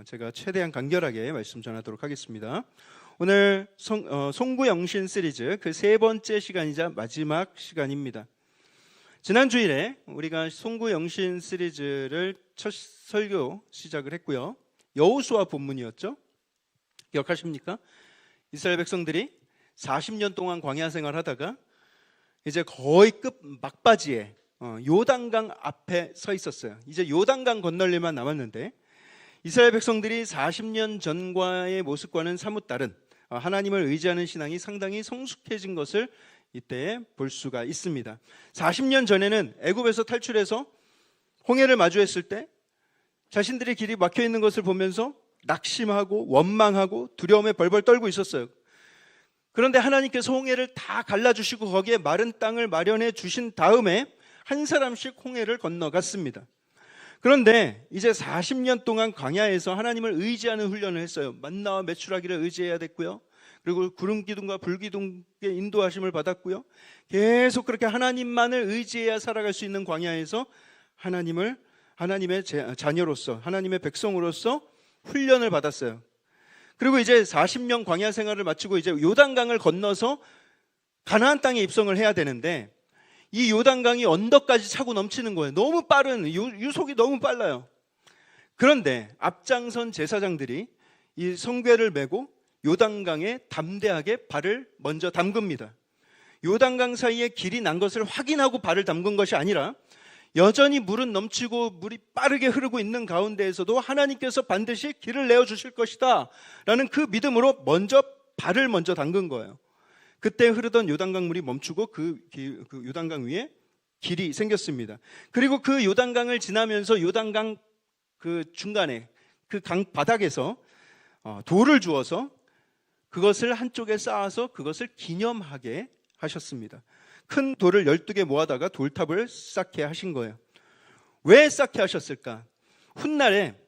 제가 최대한 간결하게 말씀 전하도록 하겠습니다. 오늘 송구영신 시리즈 그 세 번째 시간이자 마지막 시간입니다. 지난 주일에 우리가 송구영신 시리즈를 첫 설교 시작을 했고요. 여호수아 본문이었죠. 기억하십니까? 이스라엘 백성들이 40년 동안 광야 생활하다가 이제 거의 끝 막바지에 요단강 앞에 서 있었어요. 이제 요단강 건널 일만 남았는데 이스라엘 백성들이 40년 전과의 모습과는 사뭇 다른 하나님을 의지하는 신앙이 상당히 성숙해진 것을 이때 볼 수가 있습니다. 40년 전에는 애굽에서 탈출해서 홍해를 마주했을 때 자신들의 길이 막혀 있는 것을 보면서 낙심하고 원망하고 두려움에 벌벌 떨고 있었어요. 그런데 하나님께서 홍해를 다 갈라주시고 거기에 마른 땅을 마련해 주신 다음에 한 사람씩 홍해를 건너갔습니다. 그런데 이제 40년 동안 광야에서 하나님을 의지하는 훈련을 했어요. 만나와 메추라기를 의지해야 됐고요. 그리고 구름 기둥과 불 기둥의 인도하심을 받았고요. 계속 그렇게 하나님만을 의지해야 살아갈 수 있는 광야에서 하나님의 자녀로서, 하나님의 백성으로서 훈련을 받았어요. 그리고 이제 40년 광야 생활을 마치고 이제 요단강을 건너서 가나안 땅에 입성을 해야 되는데 이 요단강이 언덕까지 차고 넘치는 거예요. 너무 빠른, 유속이 너무 빨라요. 그런데 앞장선 제사장들이 이 성궤를 메고 요단강에 담대하게 발을 먼저 담급니다. 요단강 사이에 길이 난 것을 확인하고 발을 담근 것이 아니라 여전히 물은 넘치고 물이 빠르게 흐르고 있는 가운데에서도 하나님께서 반드시 길을 내어주실 것이다 라는 그 믿음으로 발을 먼저 담근 거예요. 그때 흐르던 요단강 물이 멈추고 그 요단강 위에 길이 생겼습니다. 그리고 그 요단강을 지나면서 요단강 그 중간에 그 강 바닥에서 돌을 주어서 그것을 한쪽에 쌓아서 그것을 기념하게 하셨습니다. 큰 돌을 12개 모아다가 돌탑을 쌓게 하신 거예요. 왜 쌓게 하셨을까? 훗날에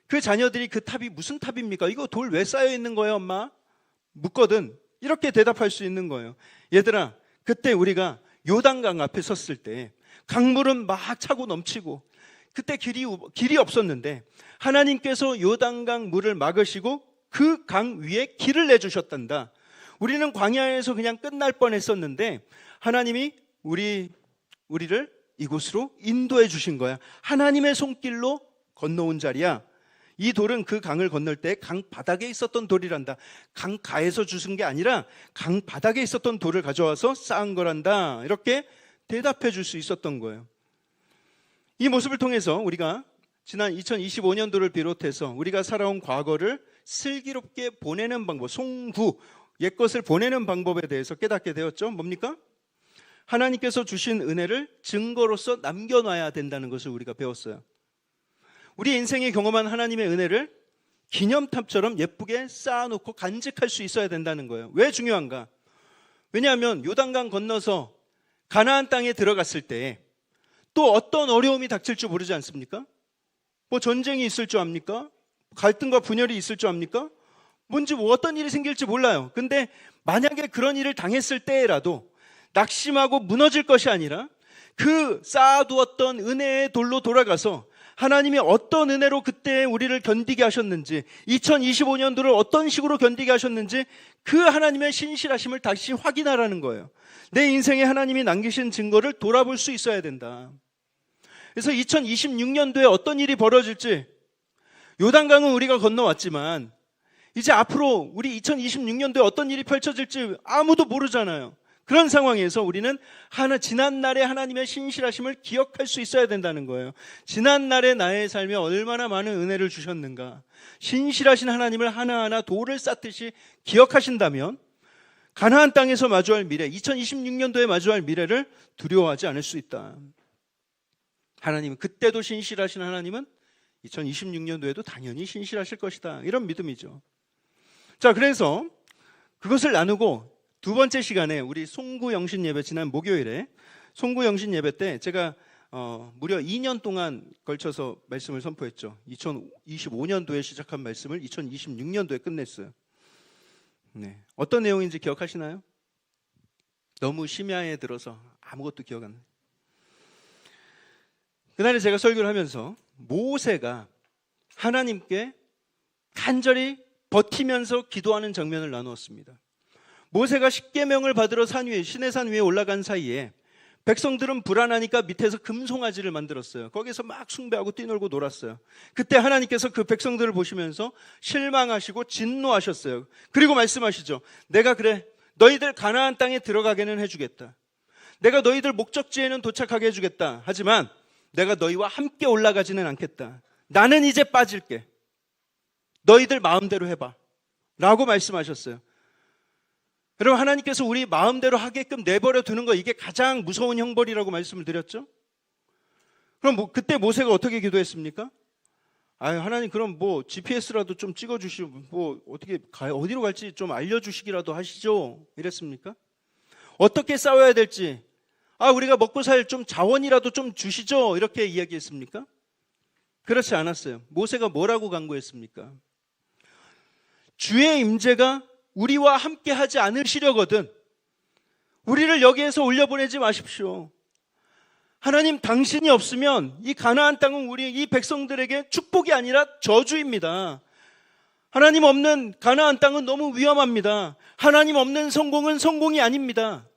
그 자녀들이 그 탑이 무슨 탑입니까? 이거 돌 왜 쌓여 있는 거예요, 엄마? 묻거든 이렇게 대답할 수 있는 거예요. 얘들아, 그때 우리가 요단강 앞에 섰을 때 강물은 막 차고 넘치고 그때 길이 없었는데 하나님께서 요단강 물을 막으시고 그 강 위에 길을 내주셨단다. 우리는 광야에서 그냥 끝날 뻔했었는데 하나님이 우리를 이곳으로 인도해 주신 거야. 하나님의 손길로 건너온 자리야. 이 돌은 그 강을 건널 때 강 바닥에 있었던 돌이란다. 강가에서 주신 게 아니라 강 바닥에 있었던 돌을 가져와서 쌓은 거란다. 이렇게 대답해 줄 수 있었던 거예요. 이 모습을 통해서 우리가 지난 2025년도를 비롯해서 우리가 살아온 과거를 슬기롭게 보내는 방법, 송구, 옛것을 보내는 방법에 대해서 깨닫게 되었죠. 뭡니까? 하나님께서 주신 은혜를 증거로서 남겨놔야 된다는 것을 우리가 배웠어요. 우리 인생에 경험한 하나님의 은혜를 기념탑처럼 예쁘게 쌓아놓고 간직할 수 있어야 된다는 거예요. 왜 중요한가? 왜냐하면 요단강 건너서 가나안 땅에 들어갔을 때 또 어떤 어려움이 닥칠 줄 모르지 않습니까? 뭐 전쟁이 있을 줄 압니까? 갈등과 분열이 있을 줄 압니까? 어떤 일이 생길지 몰라요. 근데 만약에 그런 일을 당했을 때라도 낙심하고 무너질 것이 아니라 그 쌓아두었던 은혜의 돌로 돌아가서 하나님이 어떤 은혜로 그때 우리를 견디게 하셨는지, 2025년도를 어떤 식으로 견디게 하셨는지 그 하나님의 신실하심을 다시 확인하라는 거예요. 내 인생에 하나님이 남기신 증거를 돌아볼 수 있어야 된다. 그래서 2026년도에 어떤 일이 벌어질지, 요단강은 우리가 건너왔지만 이제 앞으로 우리 2026년도에 어떤 일이 펼쳐질지 아무도 모르잖아요. 그런 상황에서 우리는 지난날의 하나님의 신실하심을 기억할 수 있어야 된다는 거예요. 지난날의 나의 삶에 얼마나 많은 은혜를 주셨는가. 신실하신 하나님을 하나하나 돌을 쌓듯이 기억하신다면 가나안 땅에서 마주할 미래, 2026년도에 마주할 미래를 두려워하지 않을 수 있다. 하나님은 그때도 신실하신 하나님은 2026년도에도 당연히 신실하실 것이다. 이런 믿음이죠. 자, 그래서 그것을 나누고 두 번째 시간에 우리 송구영신 예배, 지난 목요일에 송구영신 예배 때 제가 무려 2년 동안 걸쳐서 말씀을 선포했죠. 2025년도에 시작한 말씀을 2026년도에 끝냈어요. 네. 어떤 내용인지 기억하시나요? 너무 심야에 들어서 아무것도 기억 안 나요. 그날에 제가 설교를 하면서 모세가 하나님께 간절히 버티면서 기도하는 장면을 나누었습니다. 모세가 십계명을 받으러 시내산 위에 올라간 사이에 백성들은 불안하니까 밑에서 금송아지를 만들었어요. 거기서 막 숭배하고 뛰놀고 놀았어요. 그때 하나님께서 그 백성들을 보시면서 실망하시고 진노하셨어요. 그리고 말씀하시죠. 내가 그래, 너희들 가나안 땅에 들어가게는 해주겠다. 내가 너희들 목적지에는 도착하게 해주겠다. 하지만 내가 너희와 함께 올라가지는 않겠다. 나는 이제 빠질게. 너희들 마음대로 해봐 라고 말씀하셨어요. 여러분, 하나님께서 우리 마음대로 하게끔 내버려 두는 거, 이게 가장 무서운 형벌이라고 말씀을 드렸죠. 그럼 그때 모세가 어떻게 기도했습니까? 하나님, 그럼 GPS라도 좀 찍어주시고 어떻게 어디로 갈지 좀 알려주시기라도 하시죠. 이랬습니까? 어떻게 싸워야 될지, 우리가 먹고 살 좀 자원이라도 좀 주시죠. 이렇게 이야기했습니까? 그렇지 않았어요. 모세가 뭐라고 간구했습니까? 주의 임재가 우리와 함께 하지 않으시려거든 우리를 여기에서 올려보내지 마십시오. 하나님, 당신이 없으면 이 가나안 땅은 우리 이 백성들에게 축복이 아니라 저주입니다. 하나님 없는 가나안 땅은 너무 위험합니다. 하나님 없는 성공은 성공이 아닙니다.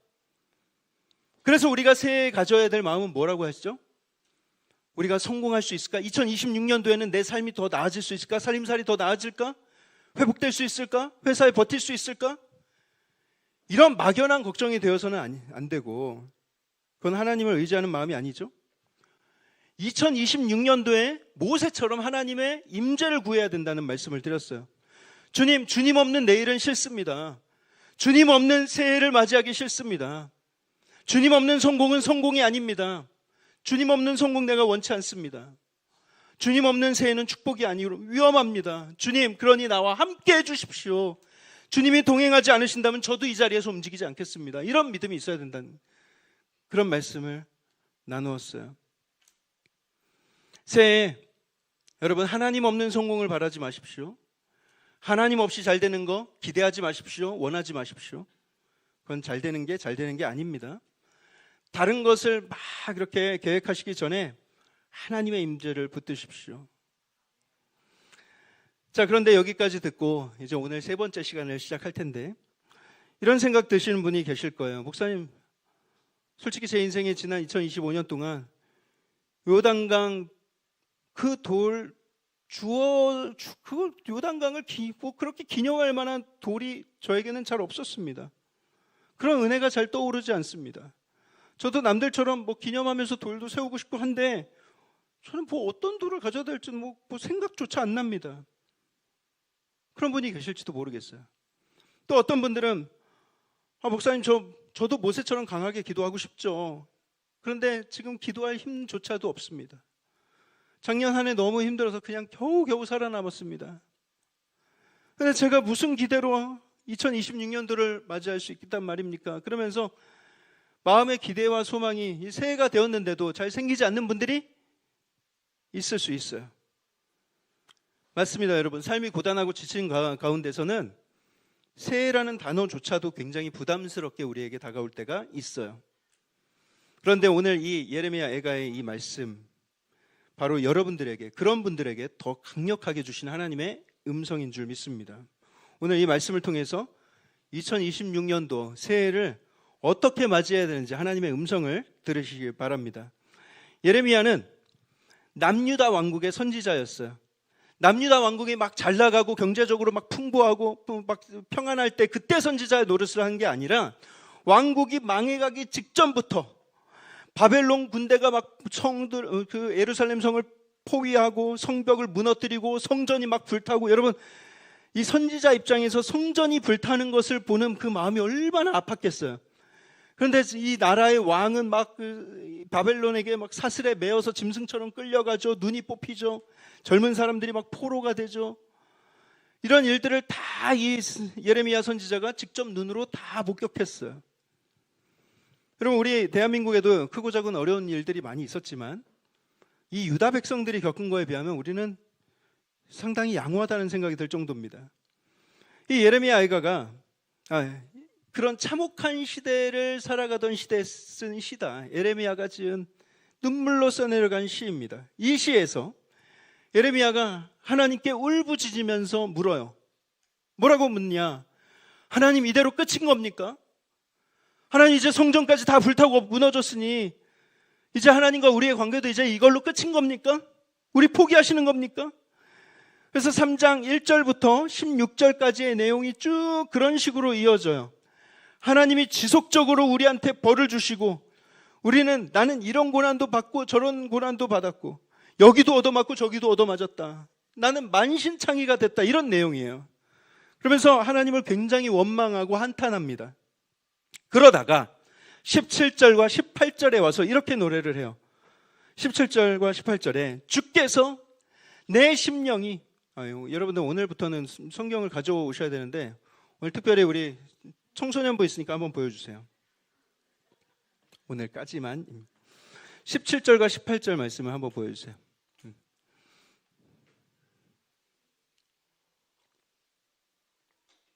그래서 우리가 새해에 가져야 될 마음은 뭐라고 하시죠? 우리가 성공할 수 있을까? 2026년도에는 내 삶이 더 나아질 수 있을까? 살림살이 더 나아질까? 회복될 수 있을까? 회사에 버틸 수 있을까? 이런 막연한 걱정이 되어서는 안 되고, 그건 하나님을 의지하는 마음이 아니죠. 2026년도에 모세처럼 하나님의 임재를 구해야 된다는 말씀을 드렸어요. 주님 없는 내일은 싫습니다. 주님 없는 새해를 맞이하기 싫습니다. 주님 없는 성공은 성공이 아닙니다. 주님 없는 성공 내가 원치 않습니다. 주님 없는 새해는 축복이 아니고 위험합니다. 주님, 그러니 나와 함께 해주십시오. 주님이 동행하지 않으신다면 저도 이 자리에서 움직이지 않겠습니다. 이런 믿음이 있어야 된다는 그런 말씀을 나누었어요. 새해 여러분, 하나님 없는 성공을 바라지 마십시오. 하나님 없이 잘 되는 거 기대하지 마십시오. 원하지 마십시오. 그건 잘 되는 게 아닙니다. 다른 것을 막 이렇게 계획하시기 전에 하나님의 임재를 붙드십시오. 자, 그런데 여기까지 듣고 이제 오늘 세 번째 시간을 시작할 텐데, 이런 생각 드시는 분이 계실 거예요. 목사님, 솔직히 제 인생에 지난 2025년 동안 요단강 그 돌 그 요단강을 그렇게 기념할 만한 돌이 저에게는 잘 없었습니다. 그런 은혜가 잘 떠오르지 않습니다. 저도 남들처럼 기념하면서 돌도 세우고 싶고 한데, 저는 어떤 돌을 가져야 될지는 생각조차 안 납니다. 그런 분이 계실지도 모르겠어요. 또 어떤 분들은 목사님, 저도 모세처럼 강하게 기도하고 싶죠. 그런데 지금 기도할 힘조차도 없습니다. 작년 한 해 너무 힘들어서 그냥 겨우겨우 살아남았습니다. 그런데 제가 무슨 기대로 2026년도를 맞이할 수 있단 말입니까? 그러면서 마음의 기대와 소망이 이 새해가 되었는데도 잘 생기지 않는 분들이 있을 수 있어요. 맞습니다, 여러분. 삶이 고단하고 지친 가운데서는 새해라는 단어조차도 굉장히 부담스럽게 우리에게 다가올 때가 있어요. 그런데 오늘 이 예레미야 애가의 이 말씀, 바로 여러분들에게, 그런 분들에게 더 강력하게 주신 하나님의 음성인 줄 믿습니다. 오늘 이 말씀을 통해서 2026년도 새해를 어떻게 맞이해야 되는지 하나님의 음성을 들으시길 바랍니다. 예레미야는 남유다 왕국의 선지자였어요. 남유다 왕국이 막 잘 나가고 경제적으로 막 풍부하고 막 평안할 때 그때 선지자의 노릇을 한 게 아니라, 왕국이 망해가기 직전부터 바벨론 군대가 막 그 예루살렘 성을 포위하고 성벽을 무너뜨리고 성전이 막 불타고, 여러분, 이 선지자 입장에서 성전이 불타는 것을 보는 그 마음이 얼마나 아팠겠어요. 그런데 이 나라의 왕은 막 바벨론에게 막 사슬에 매어서 짐승처럼 끌려가죠. 눈이 뽑히죠. 젊은 사람들이 막 포로가 되죠. 이런 일들을 다 이 예레미야 선지자가 직접 눈으로 다 목격했어요. 여러분, 우리 대한민국에도 크고 작은 어려운 일들이 많이 있었지만 이 유다 백성들이 겪은 거에 비하면 우리는 상당히 양호하다는 생각이 들 정도입니다. 이 예레미야 애가가 그런 참혹한 시대를 살아가던 시대에 쓴 시다. 예레미야가 지은 눈물로 써내려간 시입니다. 이 시에서 예레미야가 하나님께 울부짖으면서 물어요. 뭐라고 묻냐? 하나님, 이대로 끝인 겁니까? 하나님, 이제 성전까지 다 불타고 무너졌으니 이제 하나님과 우리의 관계도 이제 이걸로 끝인 겁니까? 우리 포기하시는 겁니까? 그래서 3장 1절부터 16절까지의 내용이 쭉 그런 식으로 이어져요. 하나님이 지속적으로 우리한테 벌을 주시고, 나는 이런 고난도 받고 저런 고난도 받았고, 여기도 얻어맞고 저기도 얻어맞았다, 나는 만신창이가 됐다, 이런 내용이에요. 그러면서 하나님을 굉장히 원망하고 한탄합니다. 그러다가 17절과 18절에 와서 이렇게 노래를 해요. 17절과 18절에 주께서 내 심령이, 여러분들 오늘부터는 성경을 가져오셔야 되는데 오늘 특별히 우리 청소년부 있으니까 한번 보여주세요. 오늘까지만 17절과 18절 말씀을 한번 보여주세요.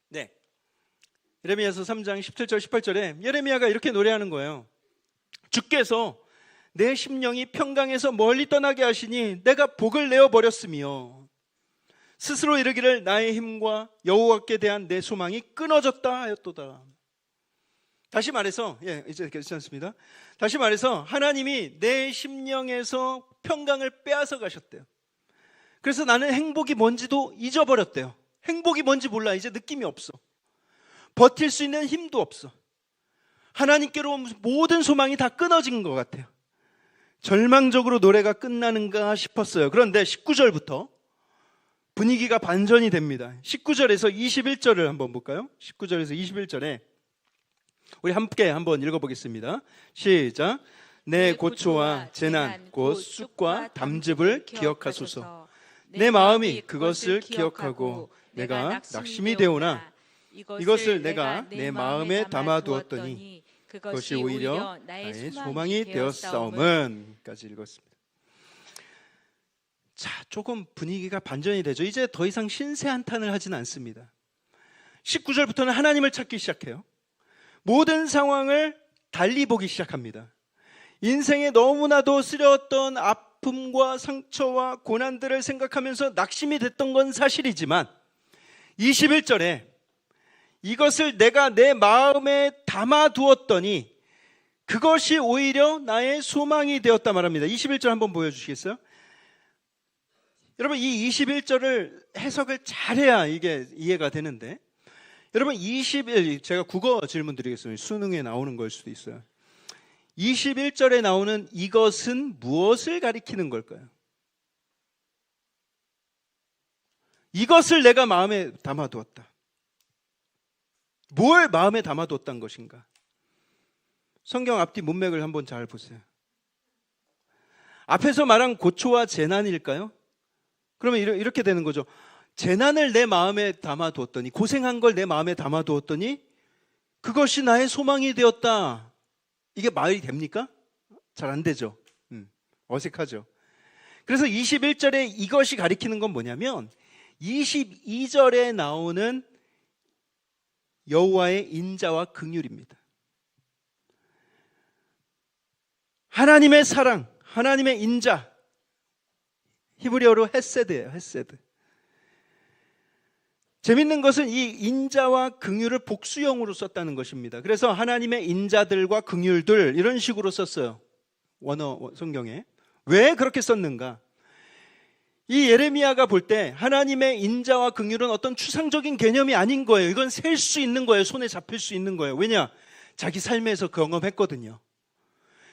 네, 예레미야서 3장 17절 18절에 예레미야가 이렇게 노래하는 거예요. 주께서 내 심령이 평강에서 멀리 떠나게 하시니 내가 복을 내어버렸으며 스스로 이르기를 나의 힘과 여호와께 대한 내 소망이 끊어졌다 하였도다. 다시 말해서, 이제 괜찮습니다. 다시 말해서 하나님이 내 심령에서 평강을 빼앗아 가셨대요. 그래서 나는 행복이 뭔지도 잊어버렸대요. 행복이 뭔지 몰라. 이제 느낌이 없어. 버틸 수 있는 힘도 없어. 하나님께로 모든 소망이 다 끊어진 것 같아요. 절망적으로 노래가 끝나는가 싶었어요. 그런데 19절부터 분위기가 반전이 됩니다. 19절에서 21절을 한번 볼까요? 19절에서 21절에 우리 함께 한번 읽어보겠습니다. 시작. 내 고초와 재난 곧 쑥과 담즙을 기억하소서. 내 마음이 그것을 기억하고 내가 낙심이 되오나 이것을 내가 내 마음에 담아두었더니 그것이 오히려 나의 소망이 되었사옴은 까지 읽었습니다. 자, 조금 분위기가 반전이 되죠. 이제 더 이상 신세 한탄을 하지는 않습니다. 19절부터는 하나님을 찾기 시작해요. 모든 상황을 달리 보기 시작합니다. 인생에 너무나도 쓰려웠던 아픔과 상처와 고난들을 생각하면서 낙심이 됐던 건 사실이지만 21절에 이것을 내가 내 마음에 담아두었더니 그것이 오히려 나의 소망이 되었다 말합니다. 21절 한번 보여주시겠어요? 여러분, 이 21절을 해석을 잘해야 이게 이해가 되는데, 여러분 21, 제가 국어 질문 드리겠습니다. 수능에 나오는 걸 수도 있어요. 21절에 나오는 이것은 무엇을 가리키는 걸까요? 이것을 내가 마음에 담아두었다. 뭘 마음에 담아두었다는 것인가? 성경 앞뒤 문맥을 한번 잘 보세요. 앞에서 말한 고초와 재난일까요? 그러면 이렇게 되는 거죠. 재난을 내 마음에 담아두었더니, 고생한 걸 내 마음에 담아두었더니 그것이 나의 소망이 되었다. 이게 말이 됩니까? 잘 안 되죠. 어색하죠. 그래서 21절에 이것이 가리키는 건 뭐냐면 22절에 나오는 여호와의 인자와 긍휼입니다. 하나님의 사랑, 하나님의 인자, 히브리어로 헤세드예요. 헤세드. 재밌는 것은 이 인자와 긍휼을 복수형으로 썼다는 것입니다. 그래서 하나님의 인자들과 긍휼들 이런 식으로 썼어요. 원어 성경에. 왜 그렇게 썼는가? 이 예레미야가 볼 때 하나님의 인자와 긍휼은 어떤 추상적인 개념이 아닌 거예요. 이건 셀 수 있는 거예요. 손에 잡힐 수 있는 거예요. 왜냐? 자기 삶에서 경험했거든요.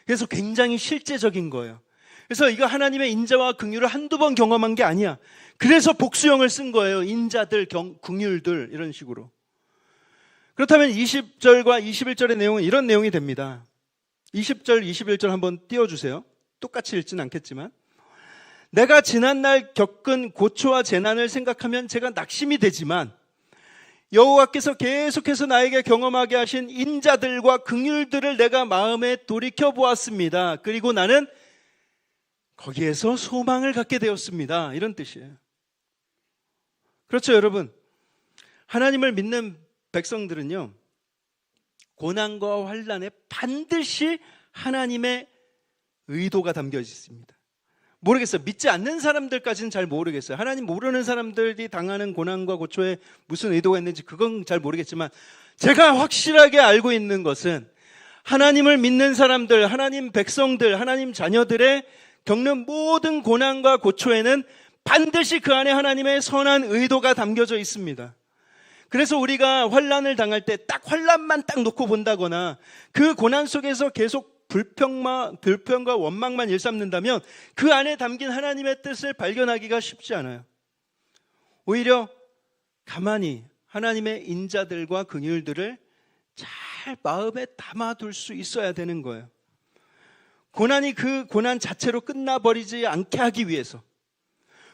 그래서 굉장히 실제적인 거예요. 그래서 이거 하나님의 인자와 긍휼을 한두 번 경험한 게 아니야. 그래서 복수형을 쓴 거예요. 인자들, 긍휼들 이런 식으로. 그렇다면 20절과 21절의 내용은 이런 내용이 됩니다. 20절, 21절 한번 띄워주세요. 똑같이 읽지는 않겠지만, 내가 지난날 겪은 고초와 재난을 생각하면 제가 낙심이 되지만 여호와께서 계속해서 나에게 경험하게 하신 인자들과 긍휼들을 내가 마음에 돌이켜 보았습니다. 그리고 나는 거기에서 소망을 갖게 되었습니다. 이런 뜻이에요. 그렇죠, 여러분. 하나님을 믿는 백성들은요, 고난과 환난에 반드시 하나님의 의도가 담겨 있습니다. 모르겠어요. 믿지 않는 사람들까지는 잘 모르겠어요. 하나님 모르는 사람들이 당하는 고난과 고초에 무슨 의도가 있는지 그건 잘 모르겠지만, 제가 확실하게 알고 있는 것은 하나님을 믿는 사람들, 하나님 백성들, 하나님 자녀들의 겪는 모든 고난과 고초에는 반드시 그 안에 하나님의 선한 의도가 담겨져 있습니다. 그래서 우리가 환난을 당할 때 딱 환난만 딱 놓고 본다거나 그 고난 속에서 계속 불평과 원망만 일삼는다면 그 안에 담긴 하나님의 뜻을 발견하기가 쉽지 않아요. 오히려 가만히 하나님의 인자들과 긍휼들을 잘 마음에 담아둘 수 있어야 되는 거예요. 고난이 그 고난 자체로 끝나버리지 않게 하기 위해서,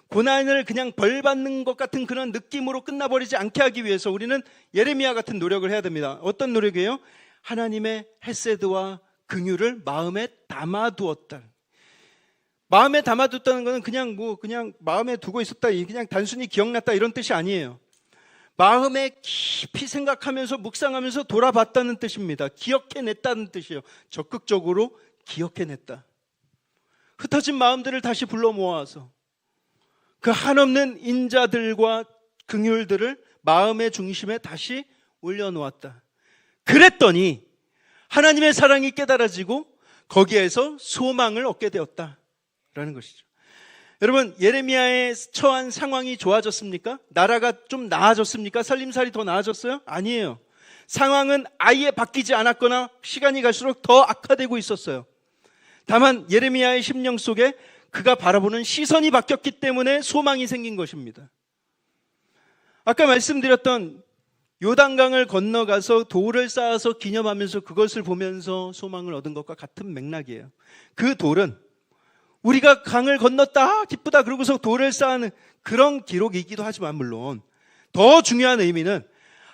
고난을 그냥 벌 받는 것 같은 그런 느낌으로 끝나버리지 않게 하기 위해서 우리는 예레미야 같은 노력을 해야 됩니다. 어떤 노력이에요? 하나님의 헤세드와 긍휼을 마음에 담아두었다. 마음에 담아뒀다는 것은 그냥 마음에 두고 있었다, 그냥 단순히 기억났다 이런 뜻이 아니에요. 마음에 깊이 생각하면서 묵상하면서 돌아봤다는 뜻입니다. 기억해냈다는 뜻이에요. 적극적으로 기억해냈다. 흩어진 마음들을 다시 불러 모아서 그 한없는 인자들과 긍휼들을 마음의 중심에 다시 올려놓았다. 그랬더니 하나님의 사랑이 깨달아지고 거기에서 소망을 얻게 되었다라는 것이죠. 여러분, 예레미야의 처한 상황이 좋아졌습니까? 나라가 좀 나아졌습니까? 살림살이 더 나아졌어요? 아니에요. 상황은 아예 바뀌지 않았거나 시간이 갈수록 더 악화되고 있었어요. 다만 예레미야의 심령 속에 그가 바라보는 시선이 바뀌었기 때문에 소망이 생긴 것입니다. 아까 말씀드렸던 요단강을 건너가서 돌을 쌓아서 기념하면서 그것을 보면서 소망을 얻은 것과 같은 맥락이에요. 그 돌은 우리가 강을 건넜다 기쁘다 그러고서 돌을 쌓는 그런 기록이기도 하지만, 물론 더 중요한 의미는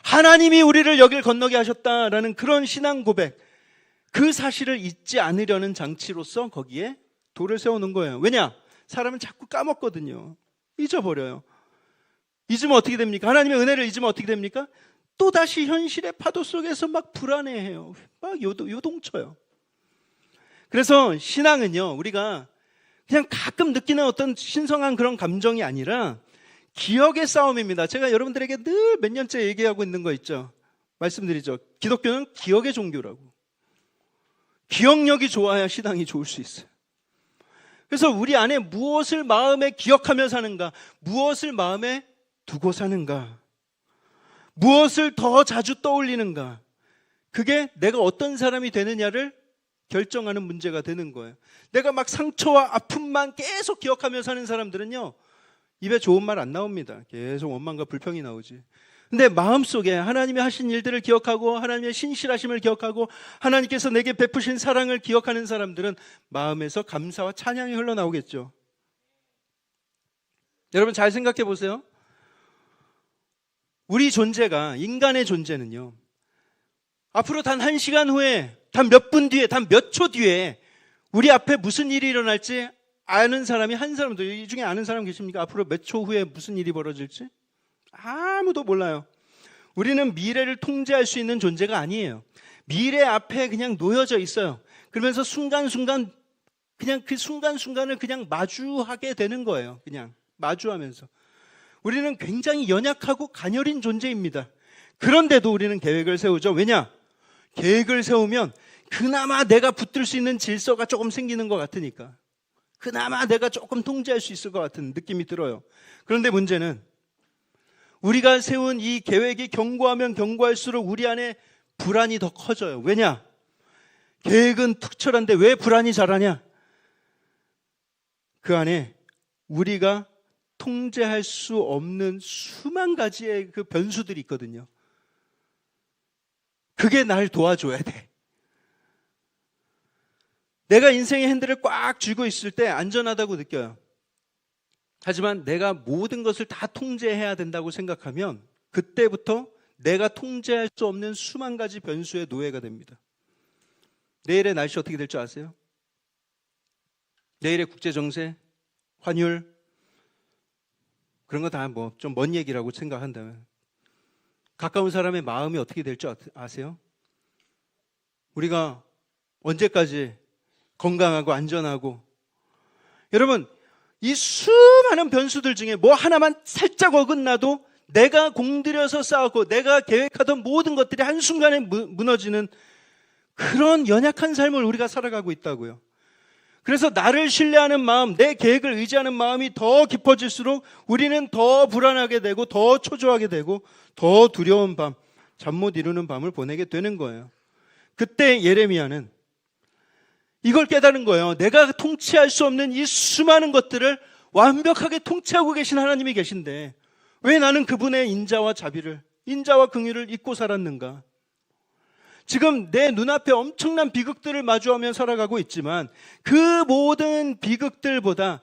하나님이 우리를 여길 건너게 하셨다라는 그런 신앙 고백, 그 사실을 잊지 않으려는 장치로서 거기에 돌을 세워놓은 거예요. 왜냐? 사람은 자꾸 까먹거든요. 잊어버려요. 잊으면 어떻게 됩니까? 하나님의 은혜를 잊으면 어떻게 됩니까? 또다시 현실의 파도 속에서 막 불안해해요. 막 요동쳐요. 그래서 신앙은요, 우리가 그냥 가끔 느끼는 어떤 신성한 그런 감정이 아니라 기억의 싸움입니다. 제가 여러분들에게 늘 몇 년째 얘기하고 있는 거 있죠. 말씀드리죠. 기독교는 기억의 종교라고. 기억력이 좋아야 신앙이 좋을 수 있어요. 그래서 우리 안에 무엇을 마음에 기억하며 사는가, 무엇을 마음에 두고 사는가, 무엇을 더 자주 떠올리는가, 그게 내가 어떤 사람이 되느냐를 결정하는 문제가 되는 거예요. 내가 막 상처와 아픔만 계속 기억하며 사는 사람들은요, 입에 좋은 말 안 나옵니다. 계속 원망과 불평이 나오지. 근데 마음속에 하나님이 하신 일들을 기억하고 하나님의 신실하심을 기억하고 하나님께서 내게 베푸신 사랑을 기억하는 사람들은 마음에서 감사와 찬양이 흘러나오겠죠. 여러분 잘 생각해 보세요. 우리 존재가, 인간의 존재는요, 앞으로 단 1시간 후에, 단 몇 분 뒤에, 단 몇 초 뒤에 우리 앞에 무슨 일이 일어날지 아는 사람이 한 사람도, 이 중에 아는 사람 계십니까? 앞으로 몇 초 후에 무슨 일이 벌어질지? 아무도 몰라요. 우리는 미래를 통제할 수 있는 존재가 아니에요. 미래 앞에 그냥 놓여져 있어요. 그러면서 순간순간, 그냥 그 순간순간을 그냥 마주하게 되는 거예요. 그냥 마주하면서. 우리는 굉장히 연약하고 가녀린 존재입니다. 그런데도 우리는 계획을 세우죠. 왜냐? 계획을 세우면 그나마 내가 붙들 수 있는 질서가 조금 생기는 것 같으니까. 그나마 내가 조금 통제할 수 있을 것 같은 느낌이 들어요. 그런데 문제는 우리가 세운 이 계획이 견고하면 견고할수록 우리 안에 불안이 더 커져요. 왜냐? 계획은 특별한데 왜 불안이 자라냐? 그 안에 우리가 통제할 수 없는 수만 가지의 그 변수들이 있거든요. 그게 날 도와줘야 돼. 내가 인생의 핸들을 꽉 쥐고 있을 때 안전하다고 느껴요. 하지만 내가 모든 것을 다 통제해야 된다고 생각하면 그때부터 내가 통제할 수 없는 수만 가지 변수의 노예가 됩니다. 내일의 날씨 어떻게 될 줄 아세요? 내일의 국제정세, 환율, 그런 거 다 뭐 좀 먼 얘기라고 생각한다면 가까운 사람의 마음이 어떻게 될 줄 아세요? 우리가 언제까지 건강하고 안전하고, 여러분 이 수많은 변수들 중에 뭐 하나만 살짝 어긋나도 내가 공들여서 싸우고 내가 계획하던 모든 것들이 한순간에 무너지는 그런 연약한 삶을 우리가 살아가고 있다고요. 그래서 나를 신뢰하는 마음, 내 계획을 의지하는 마음이 더 깊어질수록 우리는 더 불안하게 되고 더 초조하게 되고 더 두려운 밤, 잠 못 이루는 밤을 보내게 되는 거예요. 그때 예레미야는 이걸 깨달은 거예요. 내가 통치할 수 없는 이 수많은 것들을 완벽하게 통치하고 계신 하나님이 계신데 왜 나는 그분의 인자와 자비를, 인자와 긍휼을 잊고 살았는가? 지금 내 눈앞에 엄청난 비극들을 마주하며 살아가고 있지만 그 모든 비극들보다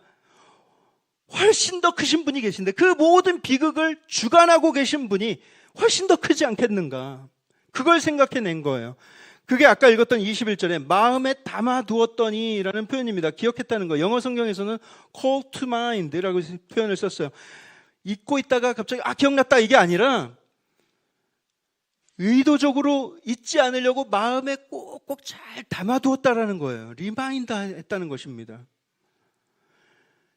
훨씬 더 크신 분이 계신데 그 모든 비극을 주관하고 계신 분이 훨씬 더 크지 않겠는가? 그걸 생각해낸 거예요. 그게 아까 읽었던 21절에 마음에 담아두었더니 라는 표현입니다. 기억했다는 거. 영어 성경에서는 call to mind라고 표현을 썼어요. 잊고 있다가 갑자기 기억났다 이게 아니라 의도적으로 잊지 않으려고 마음에 꼭꼭 잘 담아두었다라는 거예요. 리마인드 했다는 것입니다.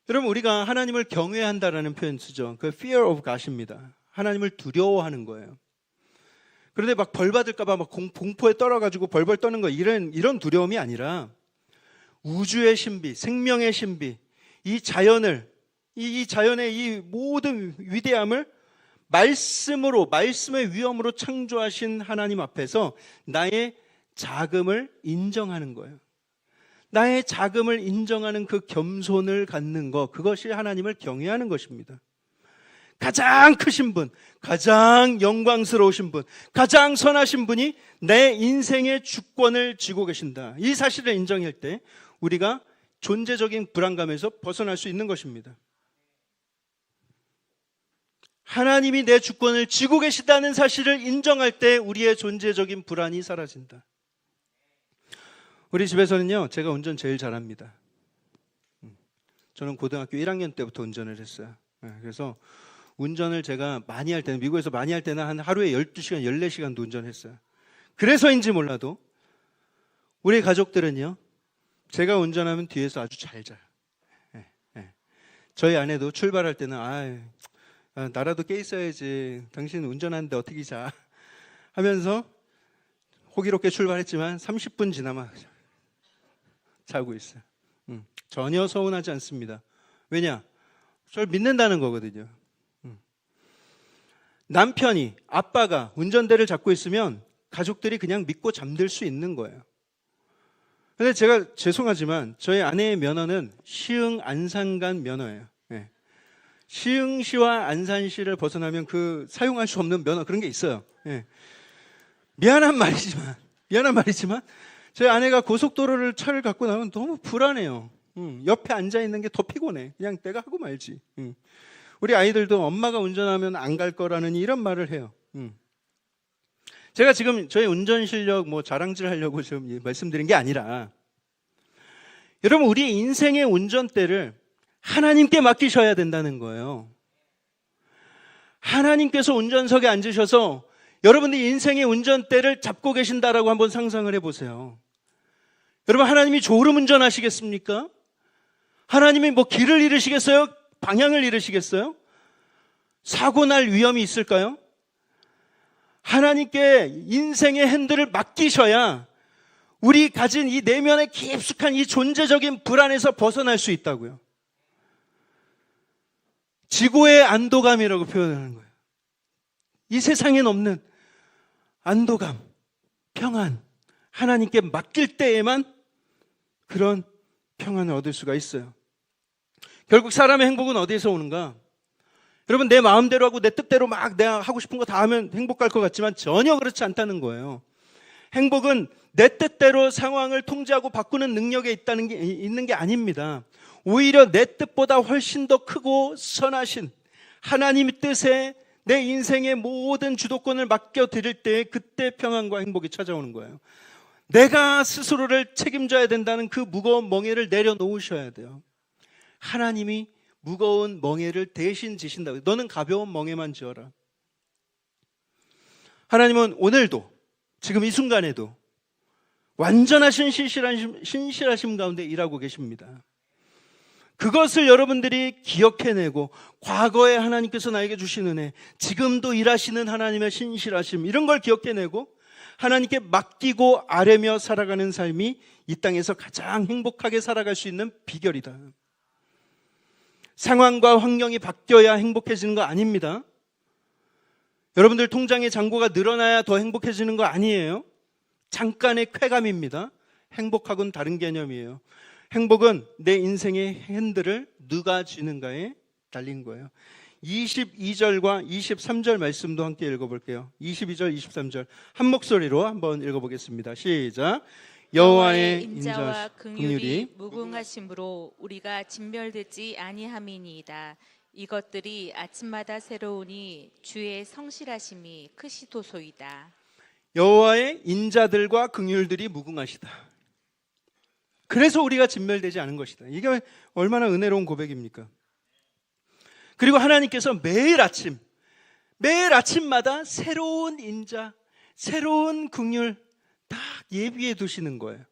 여러분, 우리가 하나님을 경외한다라는 표현 쓰죠. 그 fear of God입니다. 하나님을 두려워하는 거예요. 그런데 막 벌 받을까봐 막 공포에 떨어가지고 벌벌 떠는 거 이런 두려움이 아니라 우주의 신비, 생명의 신비, 이 자연을, 이 자연의 이 모든 위대함을 말씀의 위엄으로 창조하신 하나님 앞에서 나의 자금을 인정하는 거예요. 나의 자금을 인정하는 그 겸손을 갖는 것, 그것이 하나님을 경외하는 것입니다. 가장 크신 분, 가장 영광스러우신 분, 가장 선하신 분이 내 인생의 주권을 쥐고 계신다. 이 사실을 인정할 때 우리가 존재적인 불안감에서 벗어날 수 있는 것입니다. 하나님이 내 주권을 쥐고 계시다는 사실을 인정할 때 우리의 존재적인 불안이 사라진다. 우리 집에서는요, 제가 운전 제일 잘합니다. 저는 고등학교 1학년 때부터 운전을 했어요. 그래서 운전을 제가 많이 할 때는, 미국에서 많이 할 때는 한 하루에 12시간, 14시간도 운전했어요. 그래서인지 몰라도 우리 가족들은요, 제가 운전하면 뒤에서 아주 잘 자요. 저희 아내도 출발할 때는 나라도 깨 있어야지, 당신 운전하는데 어떻게 자 하면서 호기롭게 출발했지만 30분 지나면 자고 있어요. 전혀 서운하지 않습니다. 왜냐? 저를 믿는다는 거거든요. 남편이, 아빠가 운전대를 잡고 있으면 가족들이 그냥 믿고 잠들 수 있는 거예요. 근데 제가 죄송하지만 저희 아내의 면허는 시흥 안산간 면허예요. 시흥시와 안산시를 벗어나면 그 사용할 수 없는 면허, 그런 게 있어요. 미안한 말이지만 저희 아내가 고속도로를 차를 갖고 나면 너무 불안해요. 옆에 앉아 있는 게 더 피곤해. 그냥 내가 하고 말지. 우리 아이들도 엄마가 운전하면 안 갈 거라는 이런 말을 해요. 제가 지금 저희 운전 실력 자랑질 하려고 지금 말씀드린 게 아니라, 여러분, 우리 인생의 운전대를 하나님께 맡기셔야 된다는 거예요. 하나님께서 운전석에 앉으셔서 여러분들이 인생의 운전대를 잡고 계신다라고 한번 상상을 해보세요. 여러분, 하나님이 졸음 운전하시겠습니까? 하나님이 길을 잃으시겠어요? 방향을 잃으시겠어요? 사고 날 위험이 있을까요? 하나님께 인생의 핸들을 맡기셔야 우리 가진 이 내면의 깊숙한 이 존재적인 불안에서 벗어날 수 있다고요. 지고의 안도감이라고 표현하는 거예요. 이 세상엔 없는 안도감, 평안, 하나님께 맡길 때에만 그런 평안을 얻을 수가 있어요. 결국 사람의 행복은 어디에서 오는가? 여러분, 내 마음대로 하고 내 뜻대로 막 내가 하고 싶은 거 다 하면 행복할 것 같지만 전혀 그렇지 않다는 거예요. 행복은 내 뜻대로 상황을 통제하고 바꾸는 능력에 있는 게 아닙니다. 오히려 내 뜻보다 훨씬 더 크고 선하신 하나님의 뜻에 내 인생의 모든 주도권을 맡겨드릴 때 그때 평안과 행복이 찾아오는 거예요. 내가 스스로를 책임져야 된다는 그 무거운 멍에를 내려놓으셔야 돼요. 하나님이 무거운 멍에를 대신 지신다고. 너는 가벼운 멍에만 지어라. 하나님은 오늘도, 지금 이 순간에도 완전하신 신실하심 가운데 일하고 계십니다. 그것을 여러분들이 기억해내고 과거에 하나님께서 나에게 주신 은혜, 지금도 일하시는 하나님의 신실하심, 이런 걸 기억해내고 하나님께 맡기고 아뢰며 살아가는 삶이 이 땅에서 가장 행복하게 살아갈 수 있는 비결이다. 상황과 환경이 바뀌어야 행복해지는 거 아닙니다. 여러분들 통장의 잔고가 늘어나야 더 행복해지는 거 아니에요. 잠깐의 쾌감입니다. 행복하고는 다른 개념이에요. 행복은 내 인생의 핸들을 누가 쥐는가에 달린 거예요. 22절과 23절 말씀도 함께 읽어볼게요. 22절, 23절 한 목소리로 한번 읽어보겠습니다. 시작. 여호와의 인자와 긍휼이 무궁하심으로 우리가 진멸되지 아니함이니이다. 이것들이 아침마다 새로우니 주의 성실하심이 크시도소이다. 여호와의 인자들과 긍휼들이 무궁하시다. 그래서 우리가 진멸되지 않은 것이다. 이게 얼마나 은혜로운 고백입니까? 그리고 하나님께서 매일 아침마다 새로운 인자, 새로운 긍휼 딱 예비해 두시는 거예요.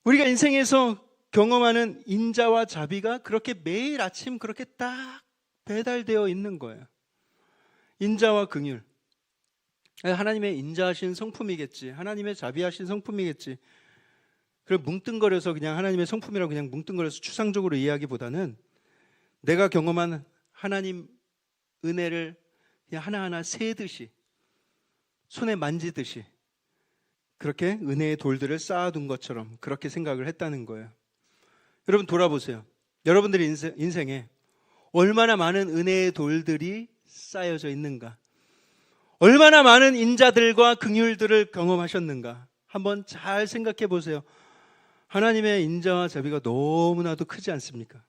우리가 인생에서 경험하는 인자와 자비가 그렇게 매일 아침 그렇게 딱 배달되어 있는 거예요. 인자와 긍휼. 하나님의 인자하신 성품이겠지. 하나님의 자비하신 성품이겠지. 그걸 뭉뚱거려서 그냥 하나님의 성품이라고 그냥 뭉뚱거려서 추상적으로 이해하기보다는 내가 경험한 하나님 은혜를 그냥 하나하나 세듯이 손에 만지듯이 그렇게 은혜의 돌들을 쌓아둔 것처럼 그렇게 생각을 했다는 거예요. 여러분 돌아보세요. 여러분들의 인생에 얼마나 많은 은혜의 돌들이 쌓여져 있는가? 얼마나 많은 인자들과 긍휼들을 경험하셨는가? 한번 잘 생각해 보세요. 하나님의 인자와 자비가 너무나도 크지 않습니까?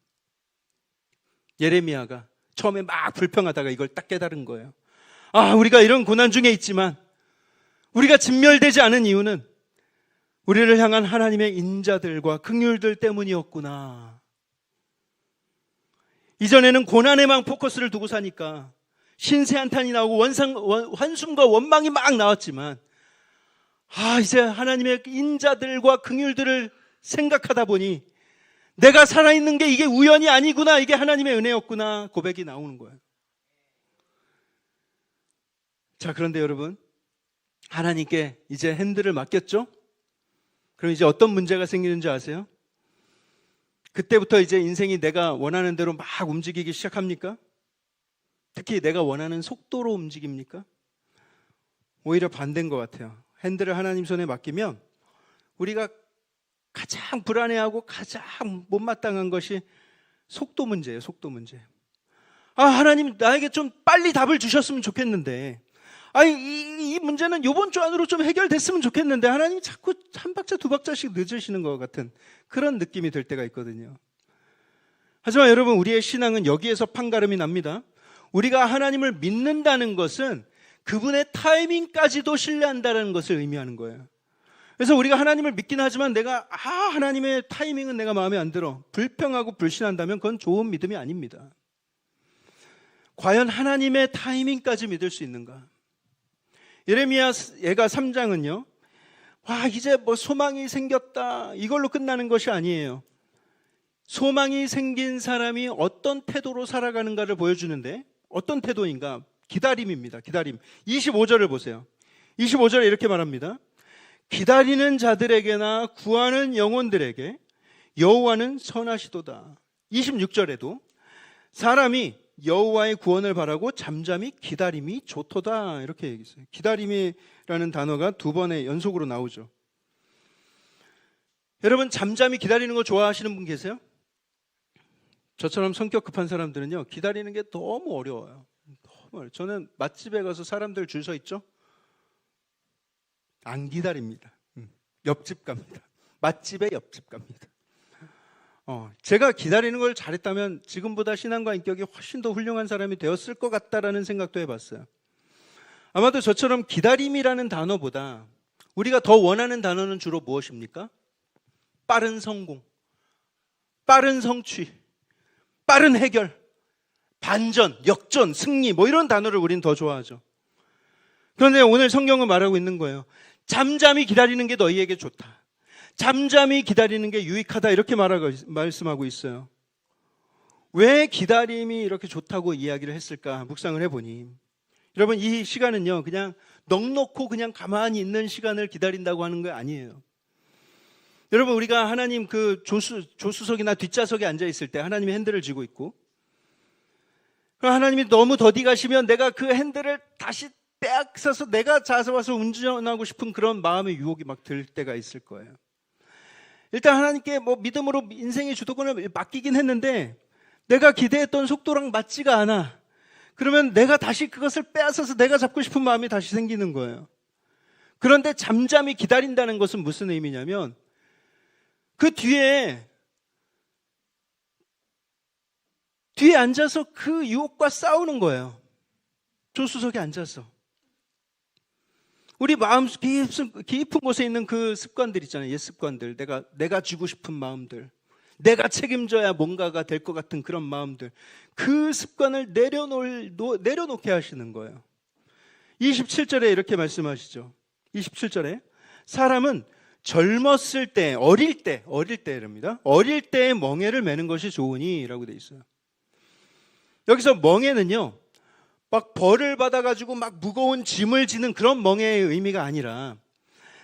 예레미야가 처음에 막 불평하다가 이걸 딱 깨달은 거예요. 아, 우리가 이런 고난 중에 있지만 우리가 진멸되지 않은 이유는 우리를 향한 하나님의 인자들과 긍휼들 때문이었구나. 이전에는 고난에만 포커스를 두고 사니까 신세 한탄이 나오고 환숨과 원망이 막 나왔지만 이제 하나님의 인자들과 긍휼들을 생각하다 보니 내가 살아있는 게 이게 우연이 아니구나, 이게 하나님의 은혜였구나 고백이 나오는 거예요. 자, 그런데 여러분, 하나님께 이제 핸들을 맡겼죠? 그럼 이제 어떤 문제가 생기는지 아세요? 그때부터 이제 인생이 내가 원하는 대로 막 움직이기 시작합니까? 특히 내가 원하는 속도로 움직입니까? 오히려 반대인 것 같아요. 핸들을 하나님 손에 맡기면 우리가 가장 불안해하고 가장 못마땅한 것이 속도 문제예요. 속도 문제. 하나님 나에게 좀 빨리 답을 주셨으면 좋겠는데, 이 문제는 이번 주 안으로 좀 해결됐으면 좋겠는데 하나님이 자꾸 한 박자 두 박자씩 늦으시는 것 같은 그런 느낌이 들 때가 있거든요. 하지만 여러분, 우리의 신앙은 여기에서 판가름이 납니다. 우리가 하나님을 믿는다는 것은 그분의 타이밍까지도 신뢰한다는 것을 의미하는 거예요. 그래서 우리가 하나님을 믿긴 하지만 내가 하나님의 타이밍은 내가 마음에 안 들어, 불평하고 불신한다면 그건 좋은 믿음이 아닙니다. 과연 하나님의 타이밍까지 믿을 수 있는가? 예레미야 예가 3장은요, 이제 뭐 소망이 생겼다 이걸로 끝나는 것이 아니에요. 소망이 생긴 사람이 어떤 태도로 살아가는가를 보여주는데, 어떤 태도인가? 기다림입니다. 기다림. 25절을 보세요. 25절에 이렇게 말합니다. 기다리는 자들에게나 구하는 영혼들에게 여호와는 선하시도다. 26절에도 사람이 여호와의 구원을 바라고 잠잠히 기다림이 좋도다 이렇게 얘기했어요. 기다림이라는 단어가 두 번의 연속으로 나오죠. 여러분, 잠잠히 기다리는 거 좋아하시는 분 계세요? 저처럼 성격 급한 사람들은요, 기다리는 게 너무 어려워요. 저는 맛집에 가서 사람들 줄 서 있죠? 안 기다립니다. 옆집 갑니다. 맛집에 옆집 갑니다. 제가 기다리는 걸 잘했다면 지금보다 신앙과 인격이 훨씬 더 훌륭한 사람이 되었을 것 같다라는 생각도 해봤어요. 아마도 저처럼 기다림이라는 단어보다 우리가 더 원하는 단어는 주로 무엇입니까? 빠른 성공, 빠른 성취, 빠른 해결, 반전, 역전, 승리, 뭐 이런 단어를 우리는 더 좋아하죠. 그런데 오늘 성경은 말하고 있는 거예요. 잠잠히 기다리는 게 너희에게 좋다. 잠잠히 기다리는 게 유익하다 이렇게 말씀하고 있어요. 왜 기다림이 이렇게 좋다고 이야기를 했을까 묵상을 해보니, 여러분 이 시간은요 그냥 넋놓고 그냥 가만히 있는 시간을 기다린다고 하는 거 아니에요. 여러분 우리가 하나님 그 조수석이나 뒷좌석에 앉아 있을 때 하나님이 핸들을 쥐고 있고, 그럼 하나님이 너무 더디 가시면 내가 그 핸들을 다시 딱 써서 내가 잡아서 운전하고 싶은 그런 마음의 유혹이 막 들 때가 있을 거예요. 일단 하나님께 뭐 믿음으로 인생의 주도권을 맡기긴 했는데 내가 기대했던 속도랑 맞지가 않아. 그러면 내가 다시 그것을 빼앗아서 내가 잡고 싶은 마음이 다시 생기는 거예요. 그런데 잠잠히 기다린다는 것은 무슨 의미냐면 그 뒤에 앉아서 그 유혹과 싸우는 거예요. 조수석에 앉아서. 우리 마음 깊은 곳에 있는 그 습관들 있잖아요. 옛 습관들. 내가 쥐고 싶은 마음들. 내가 책임져야 뭔가가 될 것 같은 그런 마음들. 그 습관을 내려놓게 하시는 거예요. 27절에 이렇게 말씀하시죠. 27절에 사람은 젊었을 때, 어릴 때랍니다. 어릴 때에 멍에를 매는 것이 좋으니 라고 돼 있어요. 여기서 멍에는요, 막 벌을 받아가지고 막 무거운 짐을 지는 그런 멍에의 의미가 아니라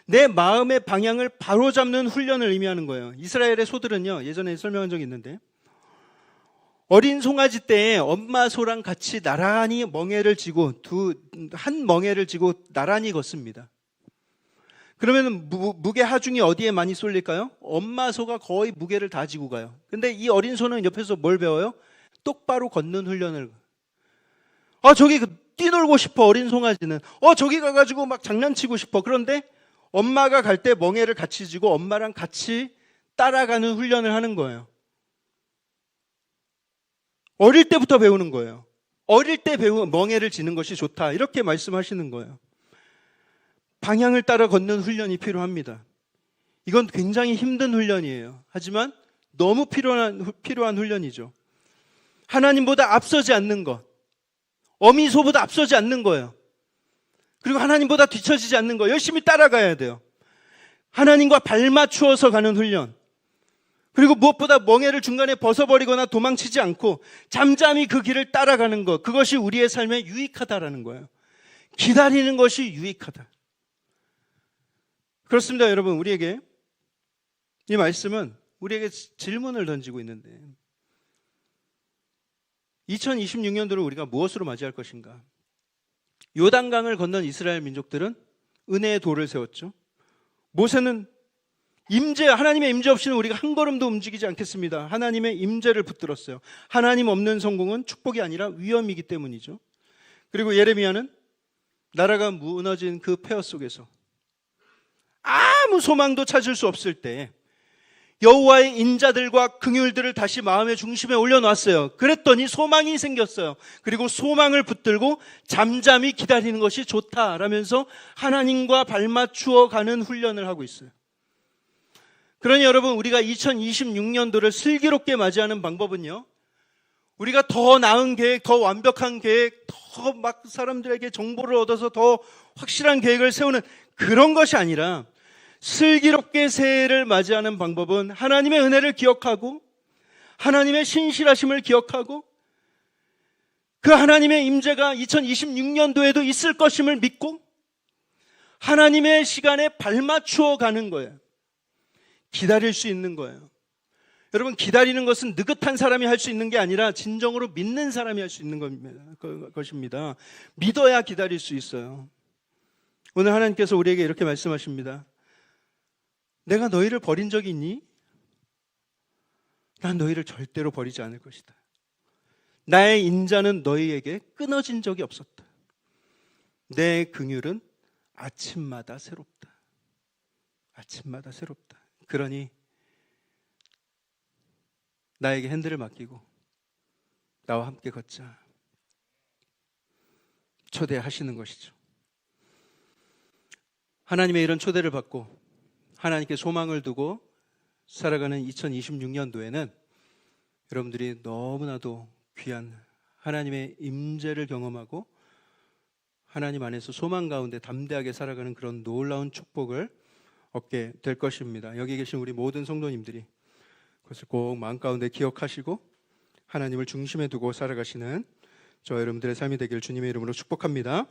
내 마음의 방향을 바로잡는 훈련을 의미하는 거예요. 이스라엘의 소들은요, 예전에 설명한 적이 있는데 어린 송아지 때에 엄마 소랑 같이 나란히 멍에를 지고 한 멍에를 지고 나란히 걷습니다. 그러면 무게 하중이 어디에 많이 쏠릴까요? 엄마 소가 거의 무게를 다 지고 가요. 근데 이 어린 소는 옆에서 뭘 배워요? 똑바로 걷는 훈련을. 저기 뛰놀고 싶어, 어린 송아지는. 저기 가가지고 막 장난치고 싶어. 그런데 엄마가 갈 때 멍에를 같이 지고 엄마랑 같이 따라가는 훈련을 하는 거예요. 어릴 때부터 배우는 거예요. 어릴 때 멍에를 지는 것이 좋다 이렇게 말씀하시는 거예요. 방향을 따라 걷는 훈련이 필요합니다. 이건 굉장히 힘든 훈련이에요. 하지만 너무 필요한 훈련이죠. 하나님보다 앞서지 않는 것, 어미소보다 앞서지 않는 거예요. 그리고 하나님보다 뒤처지지 않는 거, 열심히 따라가야 돼요. 하나님과 발맞추어서 가는 훈련. 그리고 무엇보다 멍에를 중간에 벗어버리거나 도망치지 않고 잠잠히 그 길을 따라가는 것, 그것이 우리의 삶에 유익하다라는 거예요. 기다리는 것이 유익하다. 그렇습니다, 여러분. 우리에게 이 말씀은 우리에게 질문을 던지고 있는데 2026년도를 우리가 무엇으로 맞이할 것인가? 요단강을 건넌 이스라엘 민족들은 은혜의 돌을 세웠죠. 모세는 하나님의 임재 없이는 우리가 한 걸음도 움직이지 않겠습니다. 하나님의 임재를 붙들었어요. 하나님 없는 성공은 축복이 아니라 위험이기 때문이죠. 그리고 예레미야는 나라가 무너진 그 폐허 속에서 아무 소망도 찾을 수 없을 때 여호와의 인자들과 긍휼들을 다시 마음의 중심에 올려놨어요. 그랬더니 소망이 생겼어요. 그리고 소망을 붙들고 잠잠히 기다리는 것이 좋다라면서 하나님과 발맞추어 가는 훈련을 하고 있어요. 그러니 여러분, 우리가 2026년도를 슬기롭게 맞이하는 방법은요, 우리가 더 나은 계획, 더 완벽한 계획, 더 막 사람들에게 정보를 얻어서 더 확실한 계획을 세우는 그런 것이 아니라 슬기롭게 새해를 맞이하는 방법은 하나님의 은혜를 기억하고 하나님의 신실하심을 기억하고 그 하나님의 임재가 2026년도에도 있을 것임을 믿고 하나님의 시간에 발맞추어 가는 거예요. 기다릴 수 있는 거예요. 여러분, 기다리는 것은 느긋한 사람이 할 수 있는 게 아니라 진정으로 믿는 사람이 할 수 있는 것입니다. 믿어야 기다릴 수 있어요. 오늘 하나님께서 우리에게 이렇게 말씀하십니다. 내가 너희를 버린 적이 있니? 난 너희를 절대로 버리지 않을 것이다. 나의 인자는 너희에게 끊어진 적이 없었다. 내 긍휼은 아침마다 새롭다. 아침마다 새롭다. 그러니 나에게 핸들을 맡기고 나와 함께 걷자. 초대하시는 것이죠. 하나님의 이런 초대를 받고 하나님께 소망을 두고 살아가는 2026년도에는 여러분들이 너무나도 귀한 하나님의 임재를 경험하고 하나님 안에서 소망 가운데 담대하게 살아가는 그런 놀라운 축복을 얻게 될 것입니다. 여기 계신 우리 모든 성도님들이 그것을 꼭 마음 가운데 기억하시고 하나님을 중심에 두고 살아가시는 저 여러분들의 삶이 되길 주님의 이름으로 축복합니다.